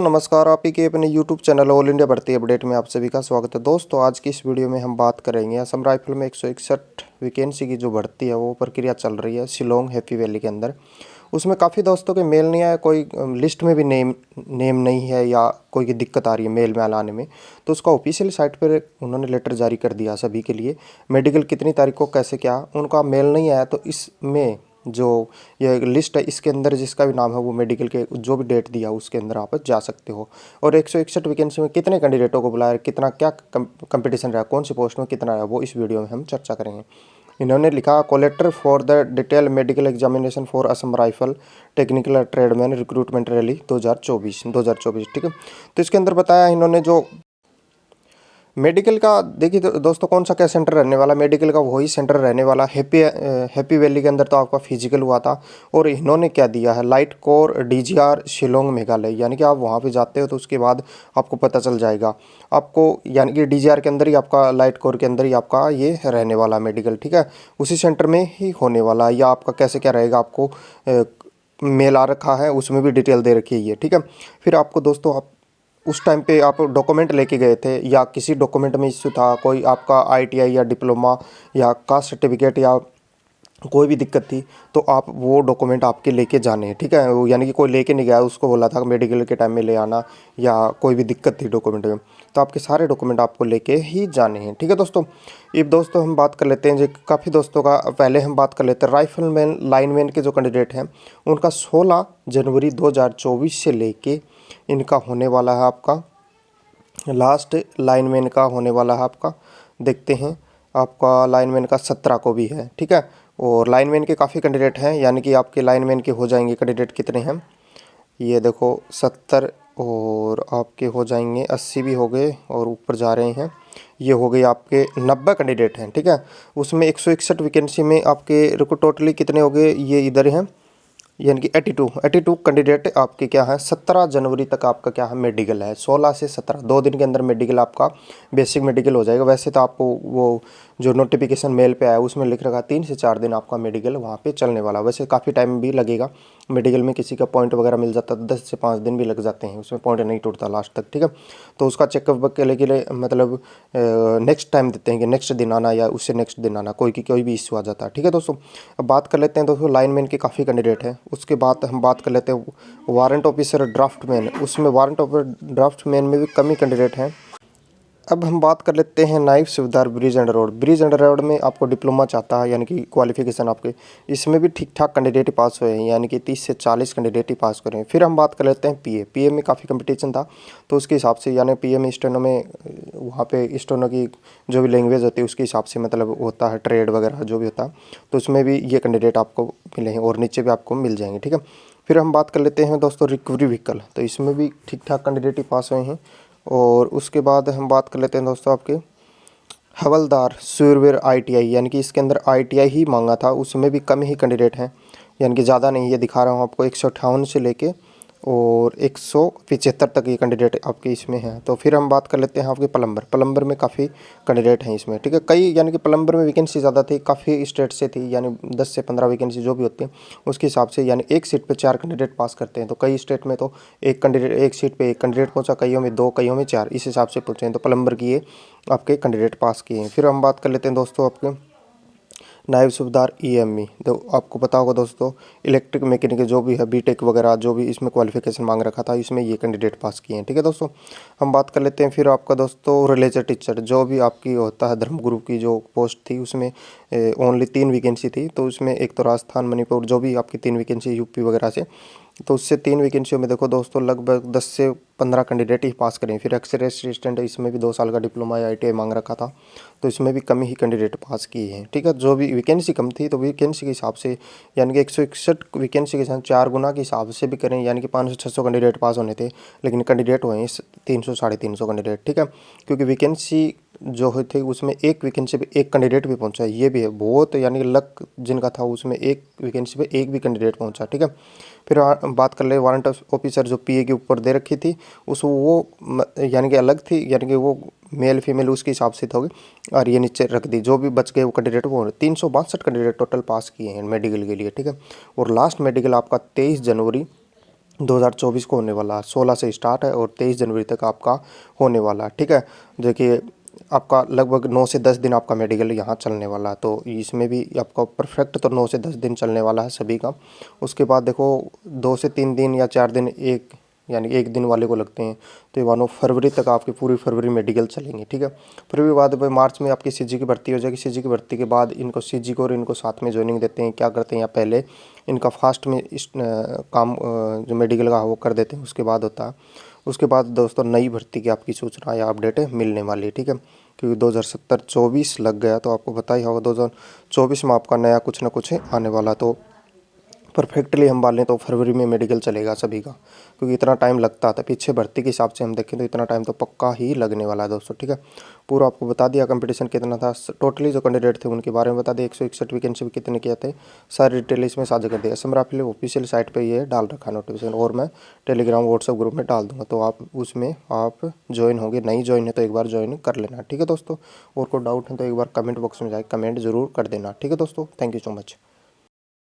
नमस्कार, आप ही के अपने यूट्यूब चैनल ऑल इंडिया भर्ती अपडेट में आप सभी का स्वागत है। दोस्तों, आज की इस वीडियो में हम बात करेंगे असम राइफल में 161 वैकेंसी की जो भर्ती है वो प्रक्रिया चल रही है शिलोंग हैप्पी वैली के अंदर। उसमें काफ़ी दोस्तों के मेल नहीं आया, कोई लिस्ट में भी नेम नहीं है या कोई की दिक्कत आ रही है मेल में लाने में, तो उसका ऑफिशियल साइट पर उन्होंने लेटर जारी कर दिया सभी के लिए। मेडिकल कितनी तारीख को कैसे क्या उनका मेल नहीं आया, तो इसमें जो ये लिस्ट है इसके अंदर जिसका भी नाम है वो मेडिकल के जो भी डेट दिया उसके अंदर आप जा सकते हो। और 161 वैकेंसी में कितने कैंडिडेटों को बुलाया, कितना क्या कंपटीशन रहा, कौन सी पोस्ट में कितना रहा, वो इस वीडियो में हम चर्चा करेंगे। इन्होंने लिखा collector for the detail medical examination for Assam rifle technical tradesman recruitment rally 2024। ठीक है, तो इसके अंदर बताया इन्होंने जो मेडिकल का, देखिए दोस्तों कौन सा क्या सेंटर रहने वाला, मेडिकल का वही सेंटर रहने वाला। हैप्पी वैली के अंदर तो आपका फिजिकल हुआ था, और इन्होंने क्या दिया है light core DGR Shillong Meghalaya, यानी कि आप वहाँ पे जाते हो तो उसके बाद आपको पता चल जाएगा आपको, यानी कि डीजीआर के अंदर ही आपका, लाइट कोर के अंदर ही आपका ये रहने वाला मेडिकल। ठीक है, उसी सेंटर में ही होने वाला, या आपका कैसे क्या रहेगा आपको मेल आ रखा है, उसमें भी डिटेल दे रखी है ये। ठीक है, फिर आपको दोस्तों आप उस टाइम पे आप डॉक्यूमेंट लेके गए थे या किसी डॉक्यूमेंट में इश्यू था, कोई आपका आईटीआई या डिप्लोमा या कास्ट सर्टिफिकेट या कोई भी दिक्कत थी, तो आप वो डॉक्यूमेंट आपके लेके जाने हैं। ठीक है, यानी कि कोई लेके नहीं गया, उसको बोला था मेडिकल के टाइम में ले आना, या कोई भी दिक्कत थी डॉक्यूमेंट में, तो आपके सारे डॉक्यूमेंट आपको लेके ही जाने हैं। ठीक है दोस्तों, अब दोस्तों हम बात कर लेते हैं जो काफ़ी दोस्तों का, पहले हम बात कर लेते हैं राइफलमैन लाइनमैन के जो कैंडिडेट हैं उनका 16 जनवरी 2024 से लेके इनका होने वाला है आपका लास्ट लाइनमैन का होने वाला है आपका, देखते हैं आपका लाइनमैन का 17 को भी है। ठीक है, और लाइनमैन के काफ़ी कैंडिडेट हैं, यानी कि आपके लाइनमैन के हो जाएंगे कैंडिडेट कितने हैं, ये देखो 70, और आपके हो जाएंगे 80 भी हो गए, और ऊपर जा रहे हैं, ये हो गए आपके 90 कैंडिडेट हैं। ठीक है, उसमें 161 वैकेंसी में आपके रुको टोटली कितने हो गए, ये इधर हैं, यानी कि 82 कैंडिडेट आपके क्या है। 17 जनवरी तक आपका क्या है मेडिकल है, 16 से 17 2 दिन के अंदर मेडिकल आपका बेसिक मेडिकल हो जाएगा। वैसे तो आपको वो जो नोटिफिकेशन मेल पे आया उसमें लिख रखा 3 से 4 दिन आपका मेडिकल वहाँ पे चलने वाला। वैसे काफ़ी टाइम भी लगेगा मेडिकल में, किसी का पॉइंट वगैरह मिल जाता है 10 से 5 दिन भी लग जाते हैं, उसमें पॉइंट नहीं टूटता लास्ट तक। ठीक है, तो उसका चेकअप के लिए मतलब नेक्स्ट टाइम देते हैं कि नेक्स्ट दिन आना या उससे नेक्स्ट दिन आना, कोई भी इश्यू आ जाता है। ठीक है दोस्तों, अब बात कर लेते हैं दोस्तों लाइनमैन के काफ़ी कैंडिडेट हैं। उसके बाद हम बात कर लेते हैं वारंट ऑफिसर ड्राफ्टमैन, उसमें वारंट ऑफिसर ड्राफ्टमैन में भी कम ही कैंडिडेट हैं। अब हम बात कर लेते हैं नायब सूबेदार bridge and road. Bridge and road में आपको डिप्लोमा चाहता है, यानी कि क्वालिफिकेशन आपके, इसमें भी ठीक ठाक कैंडिडेट ही पास हुए हैं, यानी कि 30 से 40 कैंडिडेट ही पास करें। फिर हम बात कर लेते हैं पीए में काफ़ी कंपटीशन था, तो उसके हिसाब से यानी पीए में स्टेनो में वहाँ पे स्टेनो की जो भी लैंग्वेज होती है उसके हिसाब से मतलब होता है, ट्रेड वगैरह जो भी होता है, तो उसमें भी ये कैंडिडेट आपको मिले हैं और नीचे भी आपको मिल जाएंगे। ठीक है, फिर हम बात कर लेते हैं दोस्तों रिकवरी व्हीकल, तो इसमें भी ठीक ठाक कैंडिडेट ही पास हुए हैं। और उसके बाद हम बात कर लेते हैं दोस्तों आपके हवलदार सूरवीर आईटीआई, यानी कि इसके अंदर आईटीआई ही मांगा था, उसमें भी कम ही कैंडिडेट हैं, यानी कि ज़्यादा नहीं, ये दिखा रहा हूँ आपको 158 से लेके और 175 तक ये कैंडिडेट आपके इसमें हैं। तो फिर हम बात कर लेते हैं आपके प्लम्बर में काफ़ी कैंडिडेट हैं इसमें। ठीक है, कई यानी कि प्लम्बर में वैकेंसी ज़्यादा थी, काफ़ी स्टेट से थी, यानी 10 से 15 वैकेंसी जो भी होती है उसके हिसाब से, यानी एक सीट पे 4 कैंडिडेट पास करते हैं। तो कई स्टेट में तो एक सीट पे एक कैंडिडेट पहुंचा, कईयों में 2, कईयों में 4, इस हिसाब से पहुँचे हैं। तो प्लम्बर की ये आपके कैंडिडेट पास किए हैं। फिर हम बात कर लेते हैं दोस्तों आपके नायब सूबेदार ईएमई, तो आपको पता होगा दोस्तों इलेक्ट्रिक मैकेनिक जो भी है बीटेक वगैरह जो भी इसमें क्वालिफिकेशन मांग रखा था, इसमें ये कैंडिडेट पास किए हैं। ठीक है दोस्तों, हम बात कर लेते हैं फिर आपका दोस्तों रिलीजियस टीचर, जो भी आपकी होता है धर्मगुरु की जो पोस्ट थी, उसमें ओनली 3 वैकेंसी थी। तो उसमें एक तो राजस्थान, मणिपुर जो भी आपकी 3 वैकेंसी यूपी वगैरह से, तो उससे 3 वैकेंसियों में देखो दोस्तों लगभग 10 से 15 कैंडिडेट ही पास करें। फिर एक्सरे असिस्टेंट, इसमें भी 2 साल का डिप्लोमा या आईटीआई मांग रखा था, तो इसमें भी कम ही कैंडिडेट पास किए हैं। ठीक है, जो भी वैकेंसी कम थी तो वैकेंसी के हिसाब से, यानी कि 161 वैकेंसी के साथ 4 गुना के हिसाब से भी करें, यानी कि 500-600 कैंडिडेट पास होने थे, लेकिन कैंडिडेट हुए हैं 300-350 कैंडिडेट। ठीक है, क्योंकि वैकेंसी जो हुई थी उसमें एक वैकेंसी पे एक कैंडिडेट भी पहुंचा, ये भी है बहुत, यानी कि लक जिनका था उसमें एक वैकेंसी पे एक भी कैंडिडेट पहुंचा। ठीक है, फिर बात कर ले वारंट ऑफिसर जो पीए के ऊपर दे रखी थी उस वो यानी कि अलग थी, यानी कि वो मेल फीमेल उसके हिसाब से होगी, और ये नीचे रख दी। जो भी बच गए वो कैंडिडेट वो 362 कैंडिडेट टोटल पास किए हैं मेडिकल के लिए। ठीक है, और लास्ट मेडिकल आपका 23 जनवरी 2024 को होने वाला है। 16 से स्टार्ट है और 23 जनवरी तक आपका होने वाला है, ठीक है। देखिए आपका लगभग 9 से 10 दिन आपका मेडिकल यहाँ चलने वाला है, तो इसमें भी आपका परफेक्ट तो 9 से 10 दिन चलने वाला है सभी का। उसके बाद देखो 2 से 3 दिन या 4 दिन एक यानी एक दिन वाले को लगते हैं, तो ये मानो फरवरी तक आपकी पूरी फरवरी मेडिकल चलेंगे, ठीक है। फिर भी बाद में मार्च में आपकी सीजी की भर्ती हो जाएगी। सीजी की भर्ती के बाद इनको सीजी को और इनको साथ में ज्वाइनिंग देते हैं। क्या करते हैं, या पहले इनका फास्ट में इस काम जो मेडिकल का वो कर देते हैं, उसके बाद होता है। उसके बाद दोस्तों नई भर्ती की आपकी सूचना या अपडेट मिलने वाली है, ठीक है। क्योंकि 2070-24 लग गया, तो आपको पता ही होगा 2024 में आपका नया कुछ ना कुछ आने वाला। तो परफेक्टली हम मान लें तो फरवरी में मेडिकल चलेगा सभी का, क्योंकि इतना टाइम लगता था। पीछे भर्ती के हिसाब से हम देखें तो इतना टाइम तो पक्का ही लगने वाला है दोस्तों, ठीक है। पूरा आपको बता दिया कंपटीशन कितना था, टोटली जो कैंडिडेट थे उनके बारे में बता दिया। 161 वैकेंसी में कितने किए थे, सारी डिटेल इसमें साझा कर दिया। असम राइफल ऑफिशियल साइट पर ये डाल रखा नोटिफिकेशन, और मैं टेलीग्राम व्हाट्सएप ग्रुप में डाल दूंगा, तो आप उसमें आप ज्वाइन होंगे। नहीं ज्वाइन है तो एक बार ज्वाइन कर लेना, ठीक है दोस्तों। और कोई डाउट है तो एक बार कमेंट बॉक्स में जाके कमेंट जरूर कर देना, ठीक है दोस्तों। Thank you so much.